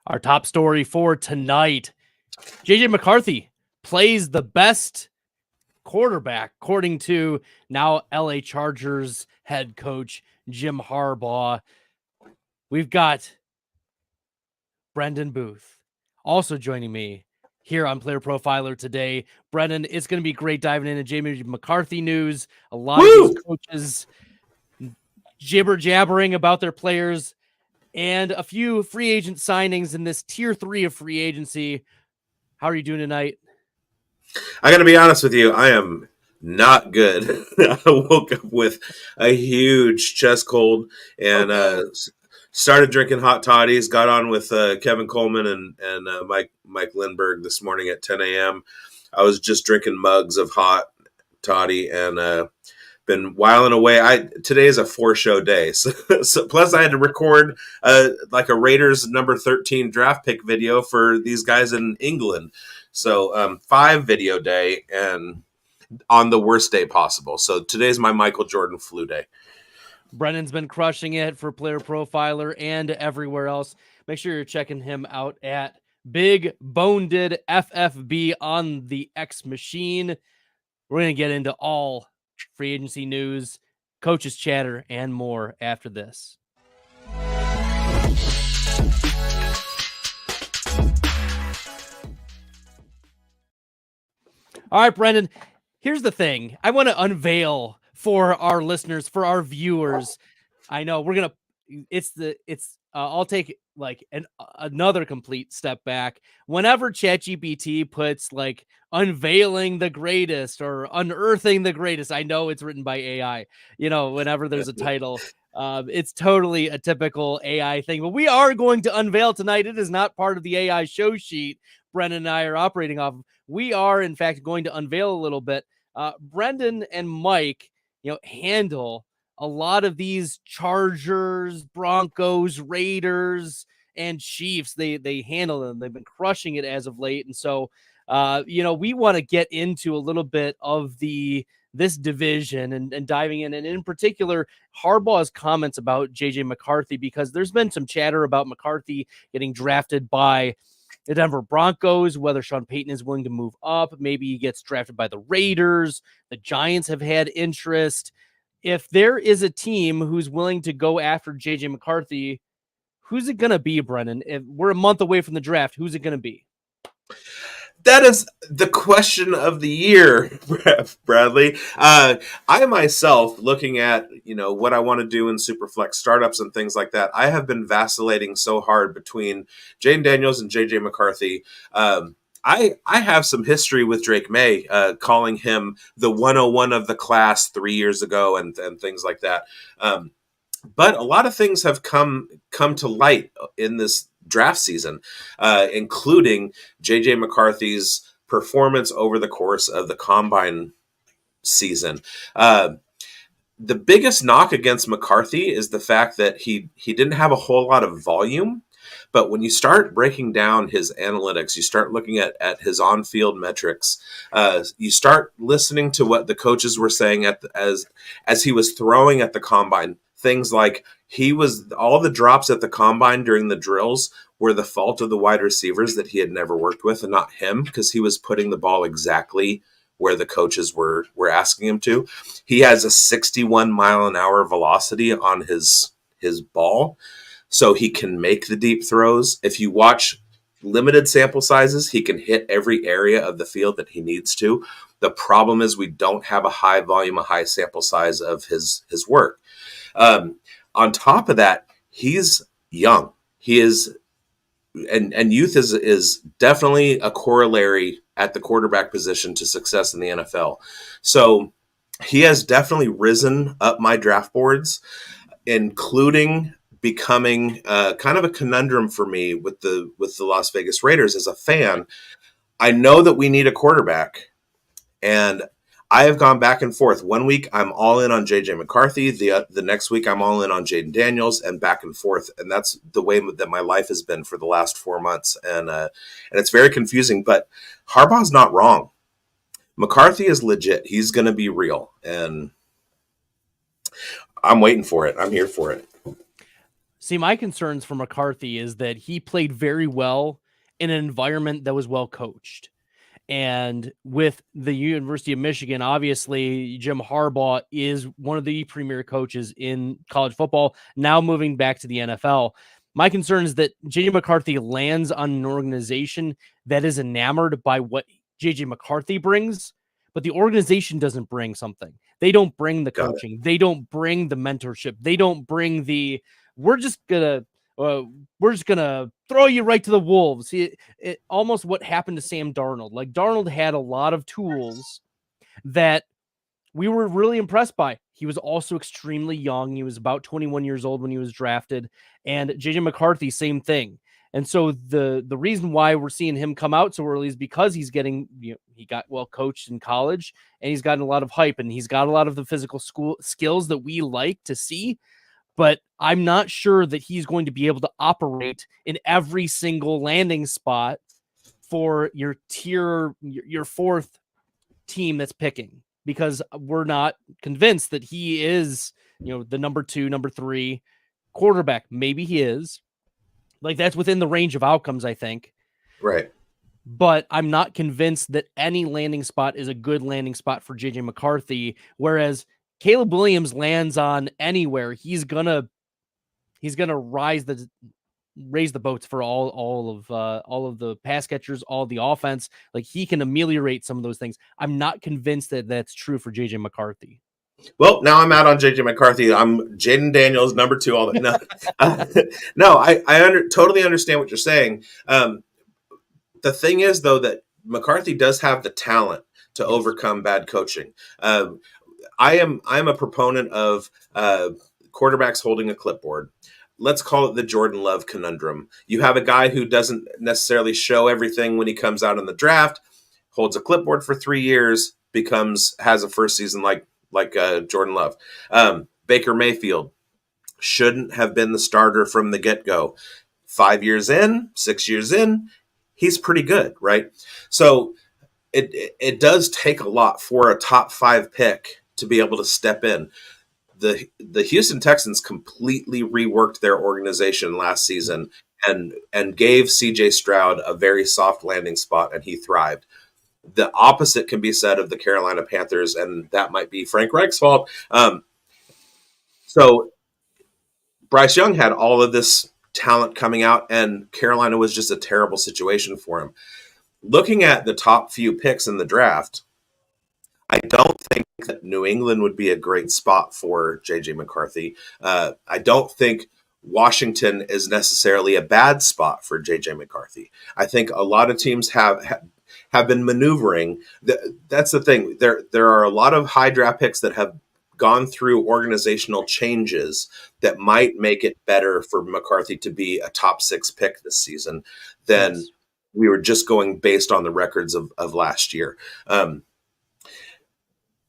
Our top story for tonight, JJ McCarthy plays the best quarterback, according to now LA Chargers head coach Jim Harbaugh. We've got Brendan Booth also joining me here on Player Profiler today. Brendan, it's going to be great diving into JJ McCarthy news. A lot of these coaches jibber-jabbering about their players and a few free agent signings in this tier 3 of free agency. How are you doing tonight? I got to be honest with you. I am not good. I woke up with a huge chest cold and started drinking hot toddies. Got on with Kevin Coleman and Mike Lindbergh this morning at 10 a.m. I was just drinking mugs of hot toddy and been whiling away. Today is a 4-show day, so plus I had to record like a Raiders number 13 draft pick video for these guys in England. So 5 video day and on the worst day possible. So today's my Michael Jordan flu day. Brennan's been crushing it for Player Profiler and everywhere else. Make sure you're checking him out at Big Boned FFB on the X Machine. We're going to get into all free agency news, coaches chatter, and more after this. All right, Brendan, here's the thing. I want to unveil for our listeners, for our viewers. I know we're going to, I'll take like another complete step back. Whenever ChatGPT puts like unveiling the greatest or unearthing the greatest, I know it's written by AI. You know, whenever there's a title, it's totally a typical AI thing. But we are going to unveil tonight. It is not part of the AI show sheet Brendan and I are operating off of. We are, in fact, going to unveil a little bit. Brendan and Mike, handle a lot of these Chargers, Broncos, Raiders, and Chiefs. They handle them. They've been crushing it as of late. And so, we want to get into a little bit of this division and diving in. And in particular, Harbaugh's comments about JJ McCarthy, because there's been some chatter about McCarthy getting drafted by the Denver Broncos, whether Sean Payton is willing to move up. Maybe he gets drafted by the Raiders. The Giants have had interest. If there is a team who's willing to go after JJ McCarthy, who's it going to be, Brennan? If we're a month away from the draft, who's it going to be? That is the question of the year, Bradley. I myself, looking at what I want to do in Superflex startups and things like that, I have been vacillating so hard between Jane Daniels and JJ McCarthy. I have some history with Drake May, calling him the 101 of the class 3 years ago and things like that. But a lot of things have come to light in this draft season, including JJ McCarthy's performance over the course of the combine season. The biggest knock against McCarthy is the fact that he didn't have a whole lot of volume. But when you start breaking down his analytics, you start looking at his on-field metrics, you start listening to what the coaches were saying as he was throwing at the combine. Things like all the drops at the combine during the drills were the fault of the wide receivers that he had never worked with and not him, because he was putting the ball exactly where the coaches were asking him to. He has a 61 mile an hour velocity on his ball, so he can make the deep throws. If you watch limited sample sizes, he can hit every area of the field that he needs to. The problem is we don't have a high volume, a high sample size of his work. On top of that, he's young. He is, and youth is definitely a corollary at the quarterback position to success in the NFL. So he has definitely risen up my draft boards, including becoming kind of a conundrum for me with the Las Vegas Raiders as a fan. I know that we need a quarterback, and I have gone back and forth. 1 week, I'm all in on JJ McCarthy. The next week, I'm all in on Jaden Daniels, and back and forth. And that's the way that my life has been for the last 4 months. And it's very confusing. But Harbaugh's not wrong. McCarthy is legit. He's going to be real. And I'm waiting for it. I'm here for it. See, my concerns for McCarthy is that he played very well in an environment that was well coached. And with the University of Michigan, obviously, Jim Harbaugh is one of the premier coaches in college football, now moving back to the NFL. My concern is that JJ McCarthy lands on an organization that is enamored by what JJ McCarthy brings, but the organization doesn't bring something. They don't bring the Got it. coaching. They don't bring the mentorship. They don't bring the we're just gonna we're just gonna throw you right to the wolves. It almost what happened to Sam Darnold. Like Darnold had a lot of tools that we were really impressed by. He was also extremely young. He was about 21 years old when he was drafted. And JJ McCarthy, same thing. And so the reason why we're seeing him come out so early is because he's getting, he got well coached in college and he's gotten a lot of hype and he's got a lot of the physical school skills that we like to see. But I'm not sure that he's going to be able to operate in every single landing spot for your fourth team that's picking, because we're not convinced that he is, the number 2, number 3 quarterback. Maybe he is. Like, that's within the range of outcomes, I think. Right. But I'm not convinced that any landing spot is a good landing spot for JJ McCarthy. Whereas Caleb Williams lands on anywhere, he's gonna raise the boats for all of the pass catchers, all of the offense. Like, he can ameliorate some of those things. I'm not convinced that that's true for JJ McCarthy. Well, now I'm out on JJ McCarthy. I'm Jaden Daniels, number 2. All that. No, no, I totally understand what you're saying. The thing is, though, that McCarthy does have the talent to overcome bad coaching. I'm a proponent of quarterbacks holding a clipboard. Let's call it the Jordan Love conundrum. You have a guy who doesn't necessarily show everything when he comes out in the draft, holds a clipboard for 3 years, has a first season like Jordan Love. Baker Mayfield shouldn't have been the starter from the get-go. 5 years in, 6 years in, he's pretty good, right? So it does take a lot for a top 5 pick to be able to step in. The Houston Texans completely reworked their organization last season and gave CJ Stroud a very soft landing spot, and he thrived. The opposite can be said of the Carolina Panthers, and that might be Frank Reich's fault. So Bryce Young had all of this talent coming out, and Carolina was just a terrible situation for him. Looking at the top few picks in the draft, I don't think that New England would be a great spot for JJ McCarthy. I don't think Washington is necessarily a bad spot for JJ McCarthy. I think a lot of teams have been maneuvering. That's the thing. There are a lot of high draft picks that have gone through organizational changes that might make it better for McCarthy to be a top 6 pick this season than we were just going based on the records of last year.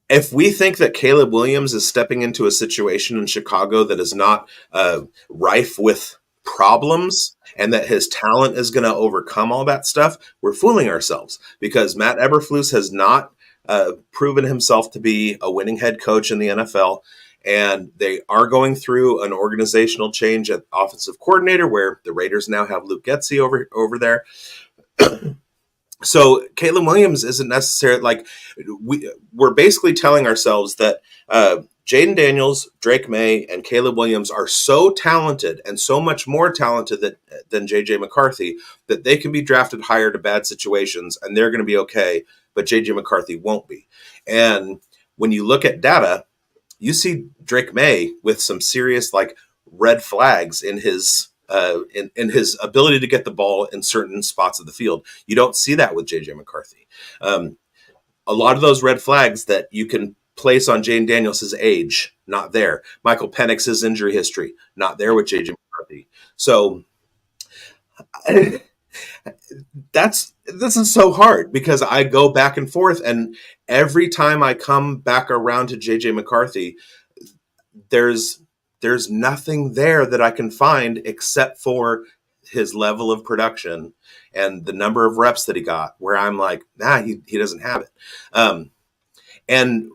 If we think that Caleb Williams is stepping into a situation in Chicago that is not rife with problems and that his talent is going to overcome all that stuff, we're fooling ourselves, because Matt Eberflus has not proven himself to be a winning head coach in the NFL, and they are going through an organizational change at offensive coordinator where the Raiders now have Luke Getsy over there. So Caleb Williams isn't necessarily like we're basically telling ourselves that Jaden Daniels, Drake May, and Caleb Williams are so talented and so much more talented than JJ McCarthy that they can be drafted higher to bad situations and they're going to be okay, but JJ McCarthy won't be. And when you look at data, you see Drake May with some serious like red flags in his ability to get the ball in certain spots of the field. You don't see that with JJ McCarthy. A lot of those red flags that you can place on Jaden Daniels' age, not there. Michael Penix's injury history, not there with JJ McCarthy. So this is so hard because I go back and forth, and every time I come back around to JJ McCarthy, there's nothing there that I can find except for his level of production and the number of reps that he got, where I'm like, he doesn't have it. And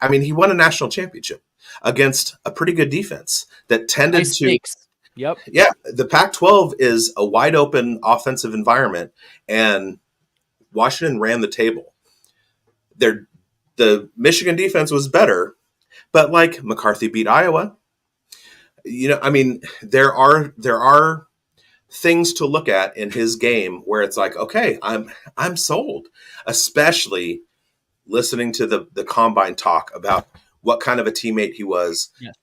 I mean, he won a national championship against a pretty good defense that tended High stakes. Yep. Yeah, the Pac-12 is a wide open offensive environment, and Washington ran the table. The Michigan defense was better, but like McCarthy beat Iowa. I mean, there are things to look at in his game where it's like, okay, I'm sold, especially listening to the combine talk about what kind of a teammate he was, Yes.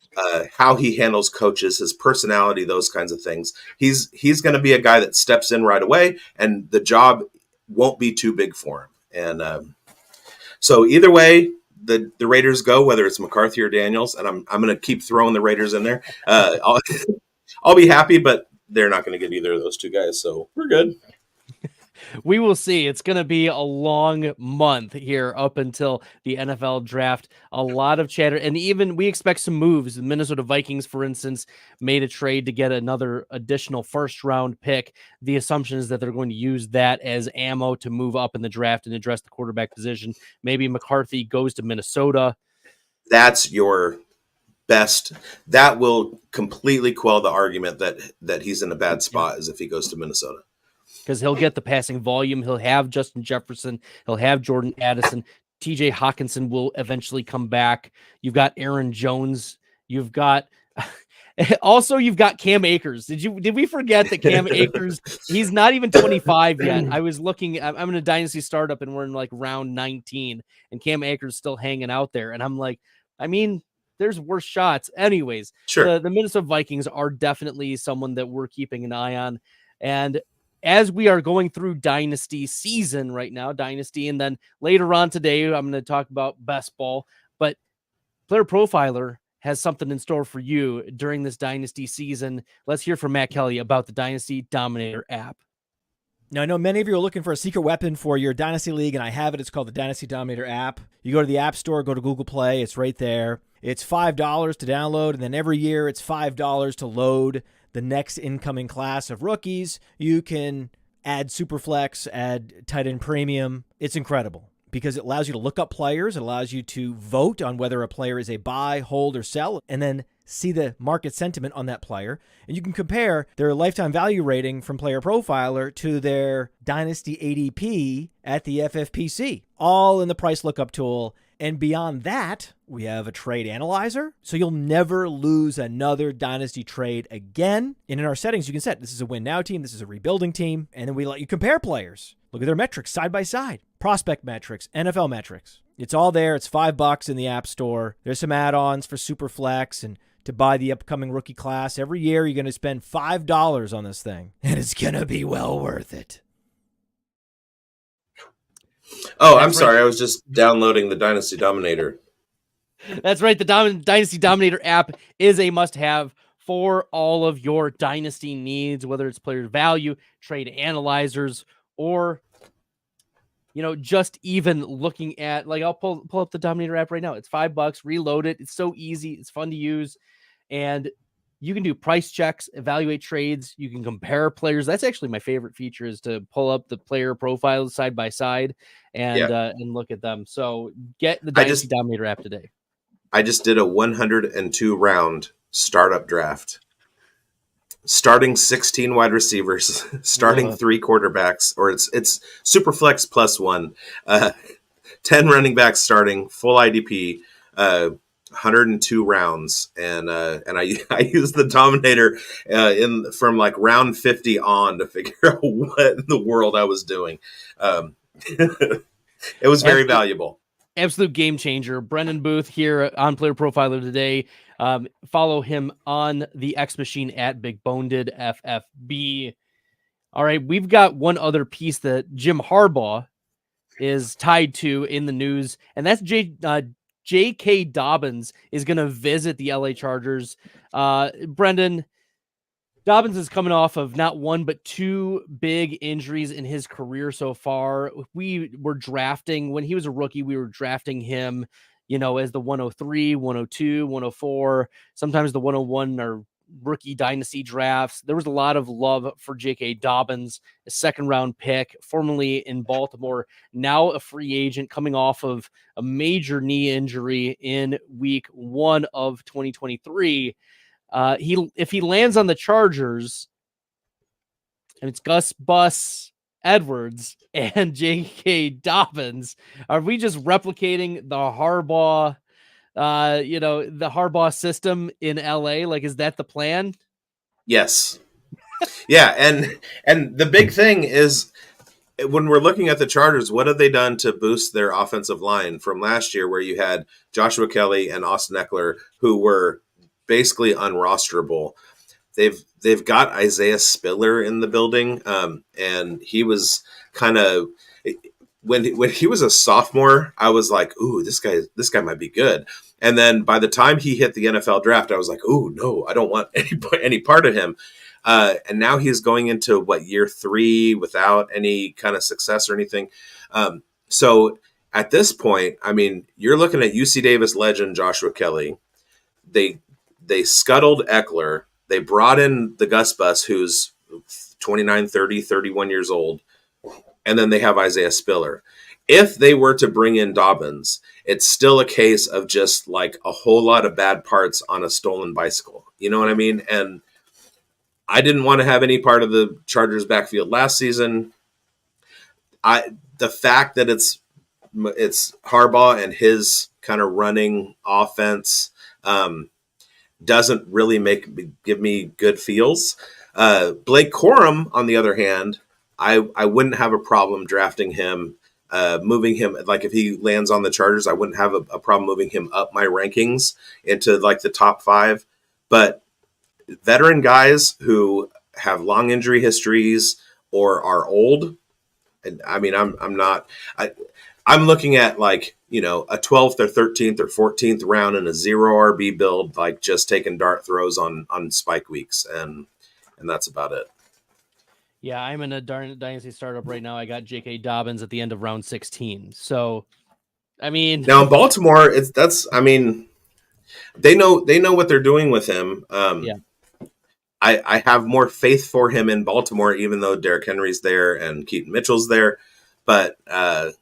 how he handles coaches, his personality, those kinds of things. He's going to be a guy that steps in right away, and the job won't be too big for him. And so either way, the Raiders go, whether it's McCarthy or Daniels, and I'm going to keep throwing the Raiders in there. I'll be happy, but they're not going to get either of those two guys, so we're good. We will see. It's going to be a long month here up until the NFL draft. A lot of chatter, and even we expect some moves. The Minnesota Vikings, for instance, made a trade to get another additional first-round pick. The assumption is that they're going to use that as ammo to move up in the draft and address the quarterback position. Maybe McCarthy goes to Minnesota. That's your best. That will completely quell the argument that he's in a bad spot as if he goes to Minnesota. Because he'll get the passing volume. He'll have Justin Jefferson. He'll have Jordan Addison. TJ Hawkinson will eventually come back. You've got Aaron Jones. You've got you've got Cam Akers. Did we forget that Cam Akers, he's not even 25 yet. I was looking, I'm in a dynasty startup and we're in like round 19 and Cam Akers still hanging out there. And I'm like, I mean, there's worse shots. Anyways, sure. The Minnesota Vikings are definitely someone that we're keeping an eye on. And as we are going through dynasty season right now, dynasty, and then later on today, I'm going to talk about best ball, but Player Profiler has something in store for you during this dynasty season. Let's hear from Matt Kelly about the Dynasty Dominator app. Now, I know many of you are looking for a secret weapon for your Dynasty League, and I have it. It's called the Dynasty Dominator app. You go to the App Store, go to Google Play. It's right there. It's $5 to download, and then every year it's $5 to load the next incoming class of rookies. You can add Superflex, add tight end premium. It's incredible because it allows you to look up players. It allows you to vote on whether a player is a buy, hold, or sell, and then see the market sentiment on that player. And you can compare their lifetime value rating from Player Profiler to their Dynasty ADP at the FFPC, all in the price lookup tool. And beyond that, we have a trade analyzer, so you'll never lose another dynasty trade again. And in our settings, you can set this is a win now team, this is a rebuilding team, and then we let you compare players. Look at their metrics side by side, prospect metrics, NFL metrics. It's all there. It's $5 in the App Store. There's some add-ons for Superflex and to buy the upcoming rookie class. Every year, you're going to spend $5 on this thing, and it's going to be well worth it. Oh, I'm sorry. I was just downloading the Dynasty Dominator. That's right. The Dynasty Dominator app is a must-have for all of your dynasty needs, whether it's player value, trade analyzers, or just even looking at, like, I'll pull up the Dominator app right now. It's $5. Reload it. It's so easy. It's fun to use, and you can do price checks, evaluate trades. You can compare players. That's actually my favorite feature, is to pull up the player profiles side by side and look at them. So get the Dynasty Dominator app today. I just did a 102 round startup draft, starting 16 wide receivers, starting 3 quarterbacks, or it's Superflex plus 1, 10 running backs starting, full IDP, 102 rounds, and I used the Dominator from like round 50 on to figure out what in the world I was doing. It was very valuable. Absolute game changer. Brendan Booth here on Player Profiler Today. Follow him on the X Machine at BigBonedFFB. All right, we've got one other piece that Jim Harbaugh is tied to in the news, and that's J.K. Dobbins is going to visit the LA Chargers. Brendan, Dobbins is coming off of not one, but 2 big injuries in his career so far. We were drafting, when he was a rookie, we were drafting him, as the 103, 102, 104, sometimes the 101 or rookie dynasty drafts. There was a lot of love for J.K. Dobbins, a 2nd-round pick, formerly in Baltimore, now a free agent coming off of a major knee injury in week 1 of 2023. If he lands on the Chargers, and it's Gus Bus Edwards and J.K. Dobbins, are we just replicating the Harbaugh, the Harbaugh system in LA? Like, is that the plan? Yes. Yeah, and the big thing is when we're looking at the Chargers, what have they done to boost their offensive line from last year, where you had Joshua Kelly and Austin Eckler, who were basically unrosterable? They've got Isaiah Spiller in the building, and he was kind of when he was a sophomore, I was like, "Ooh, this guy might be good." And then by the time he hit the NFL draft, I was like, "Ooh, no, I don't want any part of him." And now he's going into year 3 without any kind of success or anything. So at this point, I mean, you're looking at UC Davis legend Joshua Kelly. They scuttled Eckler. They brought in the Gus Bus, who's 29, 30, 31 years old. And then they have Isaiah Spiller. If they were to bring in Dobbins, it's still a case of just like a whole lot of bad parts on a stolen bicycle. You know what I mean? And I didn't want to have any part of the Chargers backfield last season. The fact that it's Harbaugh and his kind of running offense doesn't really give me good feels. Blake Corum, on the other hand, I wouldn't have a problem drafting him, moving him. Like if he lands on the Chargers, I wouldn't have a problem moving him up my rankings into like the top 5. But veteran guys who have long injury histories or are old, I mean, I'm looking at like, a 12th or 13th or 14th round in a 0 RB build, like just taking dart throws on spike weeks. And that's about it. Yeah, I'm in a dynasty startup right now. I got J.K. Dobbins at the end of round 16. So, I mean, now in Baltimore, they know what they're doing with him. Yeah. I have more faith for him in Baltimore, even though Derrick Henry's there and Keaton Mitchell's there, but not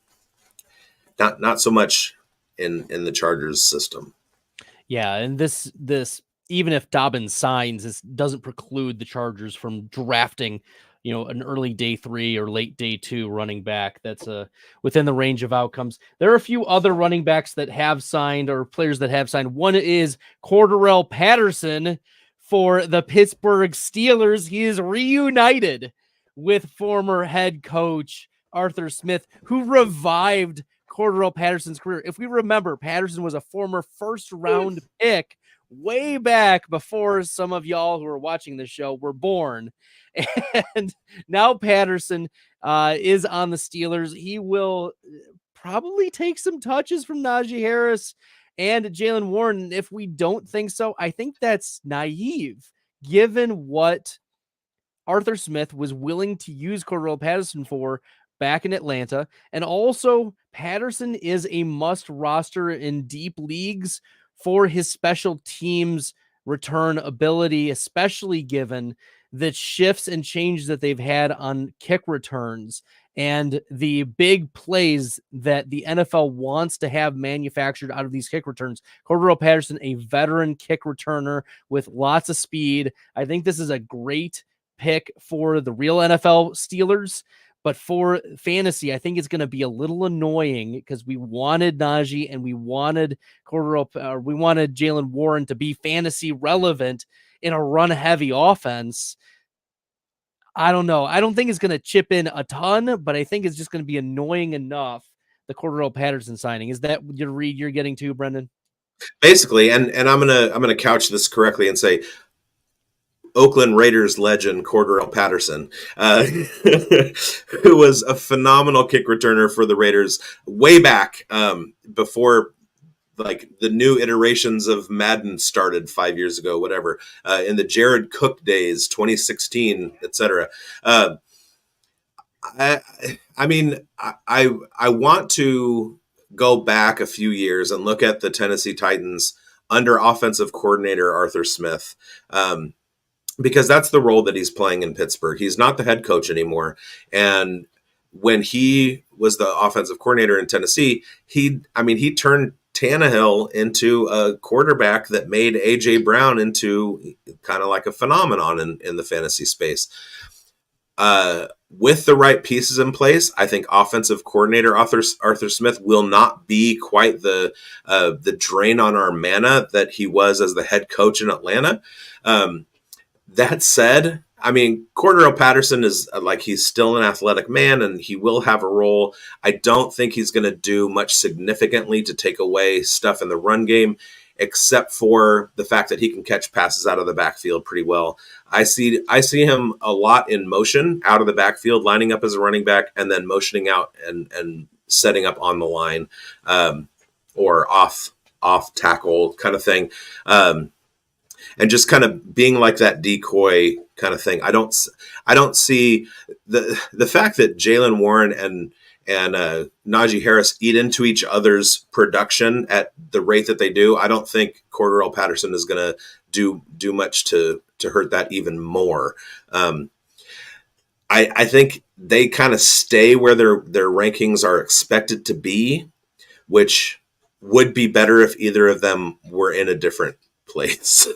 so much in the Chargers system. Yeah, and this even if Dobbins signs, this doesn't preclude the Chargers from drafting, an early day 3 or late day 2 running back that's within the range of outcomes. There are a few other running backs that have signed, or players that have signed. One is Cordarrelle Patterson for the Pittsburgh Steelers. He is reunited with former head coach Arthur Smith, who revived Cordarrelle Patterson's career. If we remember, Patterson was a former first-round pick way back before some of y'all who are watching this show were born. And now Patterson is on the Steelers. He will probably take some touches from Najee Harris and Jalen Warren. If we don't think so, I think that's naive, given what Arthur Smith was willing to use Cordarrelle Patterson for back in Atlanta. And also, Patterson is a must roster in deep leagues for his special teams return ability, especially given the shifts and changes that they've had on kick returns and the big plays that the NFL wants to have manufactured out of these kick returns. Cordarrelle Patterson, a veteran kick returner with lots of speed. I think this is a great pick for the real NFL Steelers. But for fantasy, I think it's going to be a little annoying because we wanted Najee and we wanted Jalen Warren to be fantasy relevant in a run-heavy offense. I don't know. I don't think it's going to chip in a ton, but I think it's just going to be annoying enough, the Cordarrelle Patterson signing. Is that your read you're getting to, Brendan? Basically, and I'm gonna couch this correctly and say Oakland Raiders legend Cordarrelle Patterson, who was a phenomenal kick returner for the Raiders way back before like the new iterations of Madden started 5 years ago, whatever, in the Jared Cook days, 2016, etc. I want to go back a few years and look at the Tennessee Titans under offensive coordinator Arthur Smith. Because that's the role that he's playing in Pittsburgh. He's not the head coach anymore. And when he was the offensive coordinator in Tennessee, he turned Tannehill into a quarterback that made A.J. Brown into kind of like a phenomenon in the fantasy space. With the right pieces in place, I think offensive coordinator Arthur Smith will not be quite the drain on our mana that he was as the head coach in Atlanta. That said, I mean, Cordero Patterson is he's still an athletic man and he will have a role. I don't think he's going to do much significantly to take away stuff in the run game, except for the fact that he can catch passes out of the backfield pretty well. I see him a lot in motion out of the backfield, lining up as a running back and then motioning out and setting up on the line, or off tackle kind of thing. And just kind of being like that decoy kind of thing. I don't see the fact that Jaylen Warren and Najee Harris eat into each other's production at the rate that they do. I don't think Cordero Patterson is going to do much to hurt that even more. I think they kind of stay where their rankings are expected to be, which would be better if either of them were in a different place.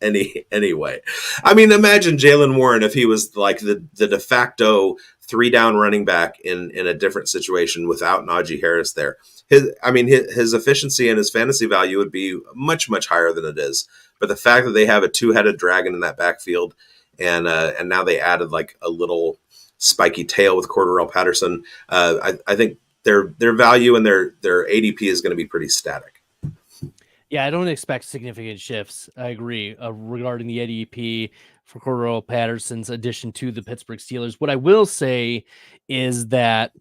Anyway, I mean, imagine Jaylen Warren if he was like the de facto 3-down running back in a different situation without Najee Harris there. His efficiency and his fantasy value would be much, much higher than it is. But the fact that they have a two-headed dragon in that backfield, and now they added like a little spiky tail with Cordero Patterson, I think their value and their ADP is going to be pretty static. Yeah, I don't expect significant shifts. I agree regarding the ADP for Cordero Patterson's addition to the Pittsburgh Steelers. What I will say is that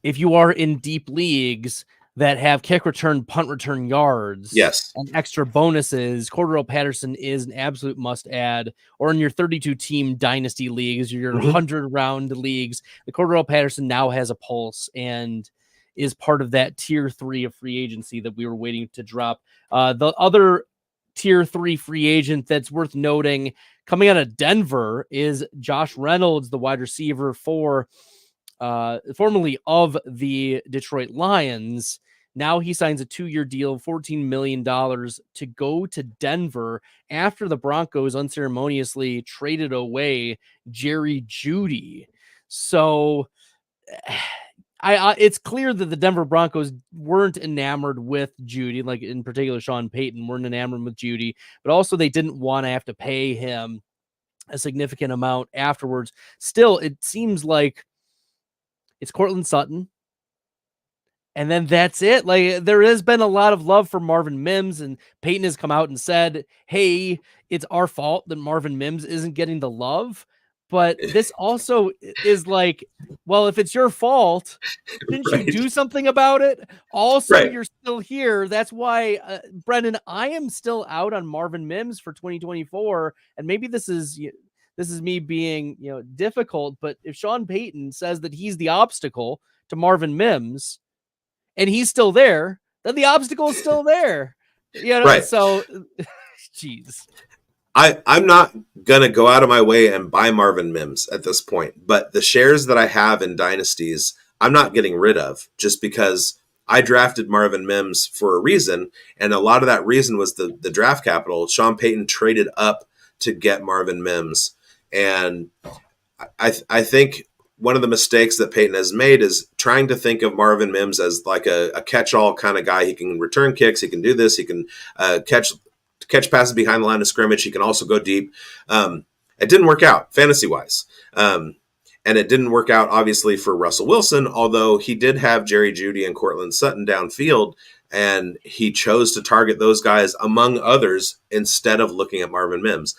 if you are in deep leagues that have kick return, punt return yards, yes, and extra bonuses, Cordero Patterson is an absolute must add. Or in your 32-team dynasty leagues, or your 100-round leagues, the Cordero Patterson now has a pulse and is part of that tier 3 of free agency that we were waiting to drop. The other tier 3 free agent that's worth noting coming out of Denver is Josh Reynolds, the wide receiver for formerly of the Detroit Lions. Now he signs a 2-year deal, $14 million to go to Denver after the Broncos unceremoniously traded away Jerry Jeudy. So it's clear that the Denver Broncos weren't enamored with Jeudy, like in particular Sean Payton weren't enamored with Jeudy, but also they didn't want to have to pay him a significant amount afterwards. Still, it seems like it's Cortland Sutton, and then that's it. Like, there has been a lot of love for Marvin Mims, and Payton has come out and said, hey, it's our fault that Marvin Mims isn't getting the love. But this also is like, well, if it's your fault, didn't you do something about it? Also, you're still here. That's why, Brendan, I am still out on Marvin Mims for 2024. And maybe this is me being, difficult. But if Sean Payton says that he's the obstacle to Marvin Mims and he's still there, then the obstacle is still there. So, geez. I'm not going to go out of my way and buy Marvin Mims at this point, but the shares that I have in dynasties, I'm not getting rid of just because I drafted Marvin Mims for a reason. And a lot of that reason was the draft capital. Sean Payton traded up to get Marvin Mims. And I think one of the mistakes that Payton has made is trying to think of Marvin Mims as like a catch-all kind of guy. He can return kicks. He can do this. He can catch passes behind the line of scrimmage. He can also go deep. It didn't work out fantasy-wise. And it didn't work out, obviously, for Russell Wilson, although he did have Jerry Jeudy and Cortland Sutton downfield, and he chose to target those guys, among others, instead of looking at Marvin Mims.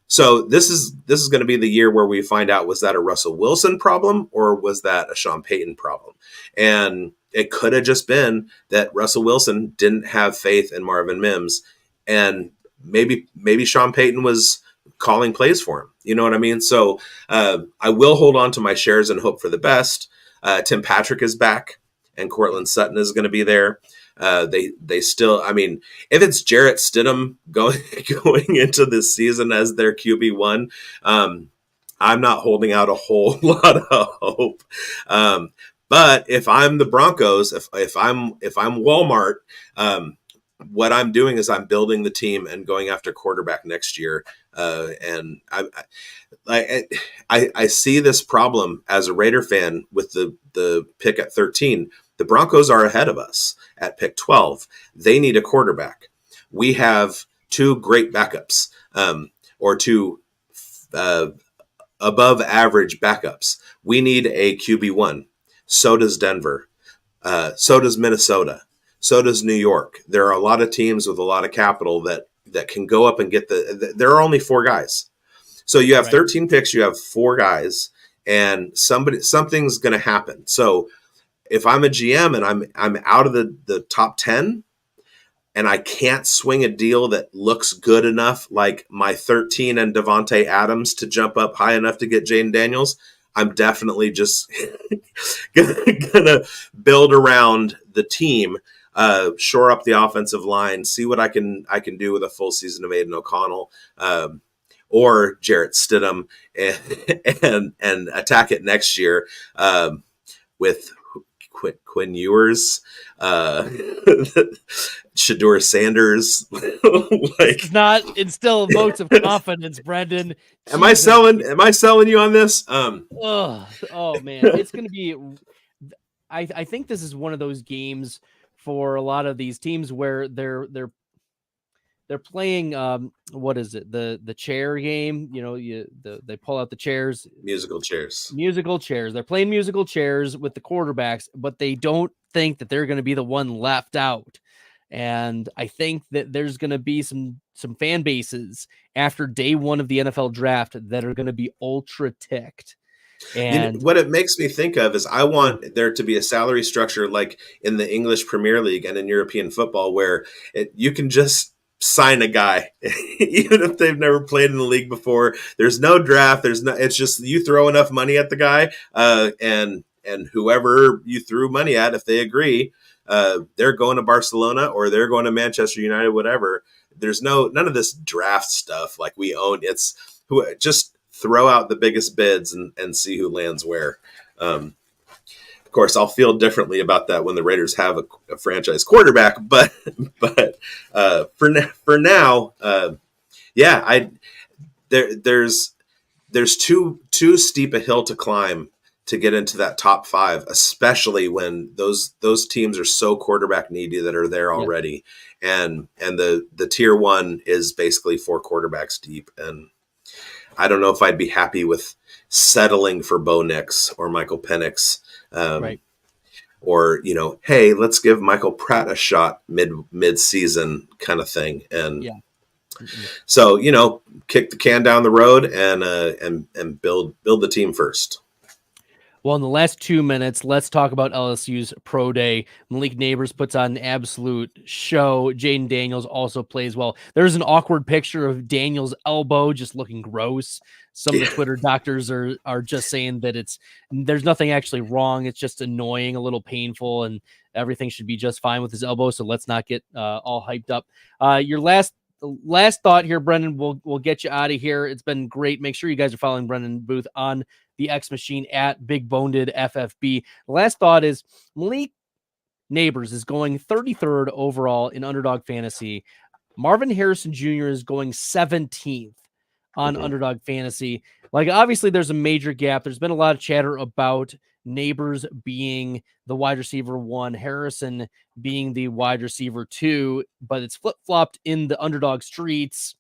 So this is going to be the year where we find out, was that a Russell Wilson problem or was that a Sean Payton problem? And it could have just been that Russell Wilson didn't have faith in Marvin Mims, and maybe Sean Payton was calling plays for him. You know what I mean? So I will hold on to my shares and hope for the best. Tim Patrick is back, and Cortland Sutton is going to be there. They still, I mean, if it's Jarrett Stidham going into this season as their QB1, I'm not holding out a whole lot of hope. But if I'm the Broncos, if I'm Walmart, what I'm doing is I'm building the team and going after quarterback next year. And I see this problem as a Raider fan with the pick at 13. The Broncos are ahead of us at pick 12. They need a quarterback. We have two great backups, or two above average backups. We need a QB1. So does Denver. So does Minnesota. So does New York. There are a lot of teams with a lot of capital that can go up and get there are only 4 guys. So you have 13 picks, you have 4 guys, and something's going to happen. So if I'm a GM and I'm out of the top 10 and I can't swing a deal that looks good enough, like my 13 and Devontae Adams to jump up high enough to get Jaden Daniels, I'm definitely just gonna build around the team, shore up the offensive line, see what I can do with a full season of Aiden O'Connell, or Jarrett Stidham, and attack it next year with Quinn Ewers, Shedeur Sanders. It's not instill votes of confidence, Brendan. Am I selling you on this? Oh man, it's going to be. I think this is one of those games for a lot of these teams where they're playing. What is it? The chair game. You know, they pull out the chairs. Musical chairs. They're playing musical chairs with the quarterbacks, but they don't think that they're going to be the one left out. And I think that there's going to be some fan bases after day one of the NFL draft that are going to be ultra ticked. And what it makes me think of is I want there to be a salary structure like in the English Premier League and in European football where you can just sign a guy, even if they've never played in the league before. There's no draft. It's just you throw enough money at the guy, and whoever you threw money at, if they agree, they're going to Barcelona or they're going to Manchester United, whatever. There's none of this draft stuff like we own. It's just throw out the biggest bids and see who lands where. Of course, I'll feel differently about that when the Raiders have a franchise quarterback, but for now, there's too steep a hill to climb to get into that top 5, especially when those teams are so quarterback needy that are there already. Yeah. And the tier 1 is basically 4 quarterbacks deep. And I don't know if I'd be happy with settling for Bo Nix or Michael Penix, or, hey, let's give Michael Pratt a shot mid-season kind of thing. And so, kick the can down the road and build the team first. Well, in the last 2 minutes, let's talk about LSU's Pro Day. Malik Neighbors puts on an absolute show. Jaden Daniels also plays well. There's an awkward picture of Daniels' elbow just looking gross. Some of the Twitter doctors are just saying that there's nothing actually wrong. It's just annoying, a little painful, and everything should be just fine with his elbow. So let's not get all hyped up. Your last thought here, Brendan. We'll get you out of here. It's been great. Make sure you guys are following Brendan Booth on the X Machine at Big Boned FFB. The last thought is Malik Neighbors is going 33rd overall in Underdog Fantasy. Marvin Harrison Jr. is going 17th on Underdog Fantasy. Like, obviously, there's a major gap. There's been a lot of chatter about Neighbors being the wide receiver 1, Harrison being the wide receiver 2, but it's flip-flopped in the Underdog streets.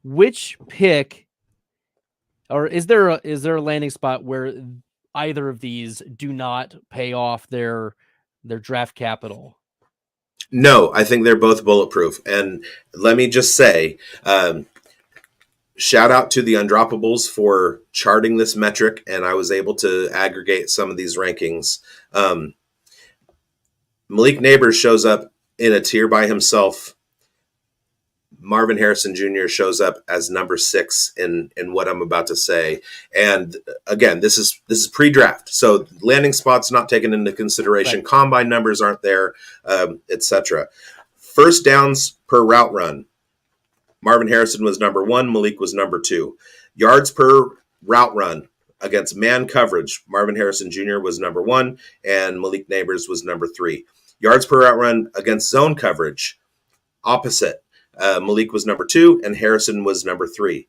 Which pick, or is there a landing spot where either of these do not pay off their draft capital? No, I think they're both bulletproof. And let me just say, shout out to the Undroppables for charting this metric, and I was able to aggregate some of these rankings. Malik Neighbors shows up in a tier by himself. Marvin Harrison Jr. shows up as number 6 in what I'm about to say. And again, this is pre-draft. So landing spots not taken into consideration. Right. Combine numbers aren't there, etc. First downs per route run. Marvin Harrison was number 1. Malik was number 2. Yards per route run. against man coverage, Marvin Harrison Jr. was number 1, and Malik Neighbors was number 3. Yards per route run against zone coverage, opposite. Malik was number 2, and Harrison was number 3.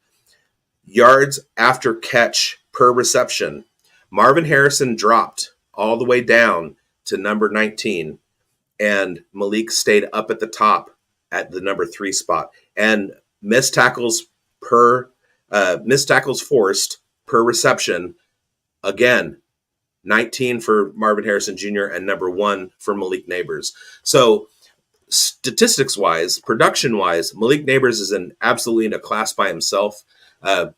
Yards after catch per reception, Marvin Harrison dropped all the way down to number 19, and Malik stayed up at the top at the number 3 spot. And missed tackles forced per reception, again, 19 for Marvin Harrison Jr. and number 1 for Malik Neighbors. So statistics-wise, production-wise, Malik Neighbors is absolutely in a class by himself.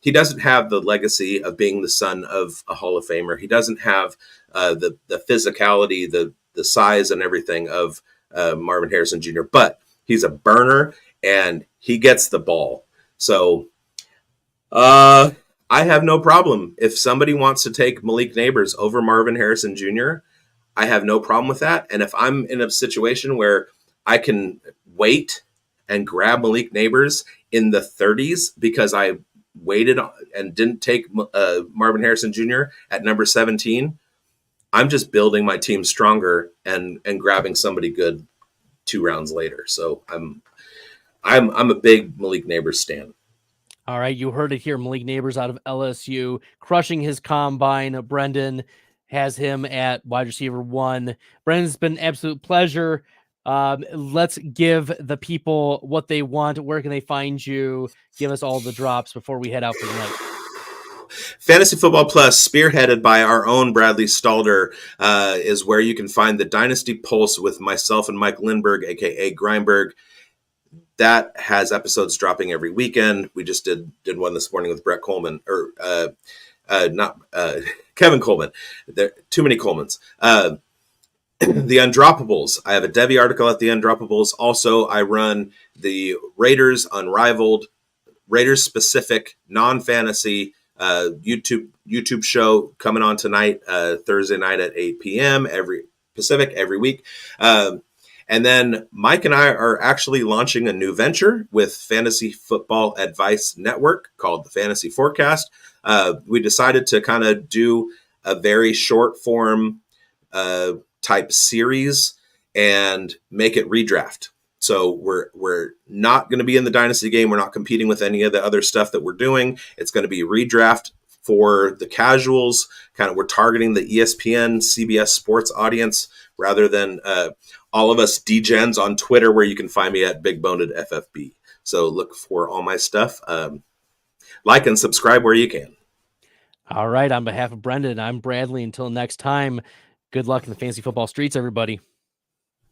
He doesn't have the legacy of being the son of a Hall of Famer. He doesn't have the physicality, the size and everything of Marvin Harrison Jr., but he's a burner and he gets the ball. So I have no problem. If somebody wants to take Malik Neighbors over Marvin Harrison Jr., I have no problem with that. And if I'm in a situation where I can wait and grab Malik Neighbors in the 30s because I waited and didn't take Marvin Harrison Jr. at number 17, I'm just building my team stronger and grabbing somebody good 2 rounds later. So I'm a big Malik Neighbors stan. All right, you heard it here. Malik Neighbors out of LSU, crushing his combine. Brendan has him at wide receiver 1. Brendan, it's been an absolute pleasure. Let's give the people what they want. Where can they find you? Give us all the drops before we head out for the night. Fantasy Football Plus, spearheaded by our own Bradley Stalder, is where you can find the Dynasty Pulse with myself and Mike Lindbergh, a.k.a. Greinberg. That has episodes dropping every weekend. We just did one this morning with Brett Coleman, or Kevin Coleman. There too many Colemans. The Undroppables. I have a Devi article at the Undroppables. Also, I run the Raiders Unrivaled, Raiders specific, non-fantasy YouTube show coming on tonight, Thursday night at 8 p.m. every week. And then Mike and I are actually launching a new venture with Fantasy Football Advice Network called the Fantasy Forecast. We decided to kind of do a very short form type series and make it redraft. So we're not going to be in the dynasty game. We're not competing with any of the other stuff that we're doing. It's going to be redraft for the casuals. Kind of, we're targeting the ESPN, CBS Sports audience rather than all of us degens on Twitter, where you can find me at BigBoned FFB. So look for all my stuff. Like and subscribe where you can. All right. On behalf of Brendan, I'm Bradley. Until next time, good luck in the fantasy football streets, everybody.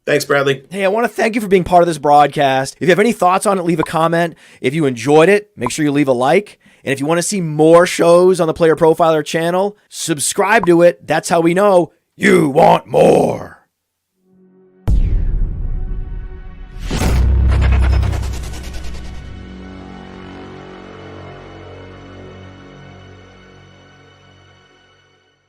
Thanks, Bradley. Hey, I want to thank you for being part of this broadcast. If you have any thoughts on it, leave a comment. If you enjoyed it, make sure you leave a like. And if you want to see more shows on the Player Profiler channel, subscribe to it. That's how we know you want more.